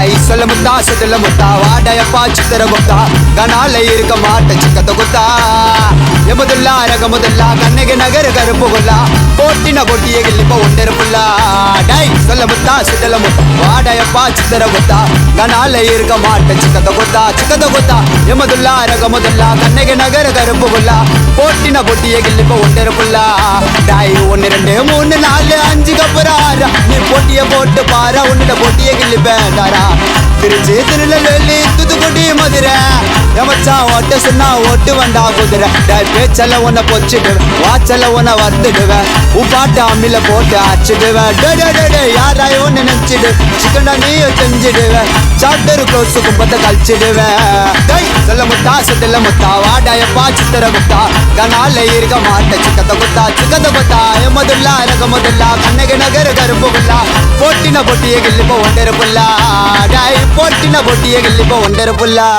டாய் சொல்ல முத்தா சுத்தல முத்தா வாடையப்பா சித்திர குத்தா கனால இருக்க மாட்ட சிக்கத்த குத்தா எமுதுல்லா ரகமுதுல்லா கண்ணகி நகர் கருப்பு குல்லா போட்டின பொட்டிய கிள்ளிப்ப ஒன்றரை புல்லா டாய் சொல்ல முத்தா சுத்தல முத்தா வாடையப்பா சித்திர குத்தா கனால இருக்க மாட்ட சிக்கத்த குத்தா எமுதுல்லா ரகமுதுல்லா கண்ணகி நகர் கருப்பு குல்லா போட்டின பொட்டிய கிள்ளிப்ப ஒன்றரை புல்லா டாய் 1 2 3 4 5 கப்புறாரா நீ போட்டிய போட்டு பாரா உன்னிட போட்டிய கிள்ளிப்பேன் தாரா திருச்சி திருநெல்வேலி தூத்துக்குடி மதுரை எமச்சா ஓட்ட சொன்னா ஓட்டு வந்தா குதிரை டாய் பேச்சல உன்னை பொச்சிடுவேன் வாச்சல உன்னை வந்துடுவேன் உப்பாட்டு அம்மில போட்டு அச்சிடுவேன் டே யாராய் ஒன்னு நினைச்சிடு சிக்கனா நீயும் செஞ்சிடுவேன் சாப்டர் க்ளோஸ் கும்பத்தை கழிச்சிடுவேன் டை சொல்ல முத்தா சுத்தல முத்தா வாடாயப்பா சித்திர குத்தா கனால இருக்க மாட்ட சிக்கத்த குத்தா எமதுல்லா ரகமுதுல்லா கண்ணகி நகர் கருப்பு புல்லா போட்டின பொட்டிய கிள்ளிப்ப ஒன்றரை புல்லா டாய் போட்டின பொட்டிய கிள்ளிப்ப ஒன்றரை புல்லா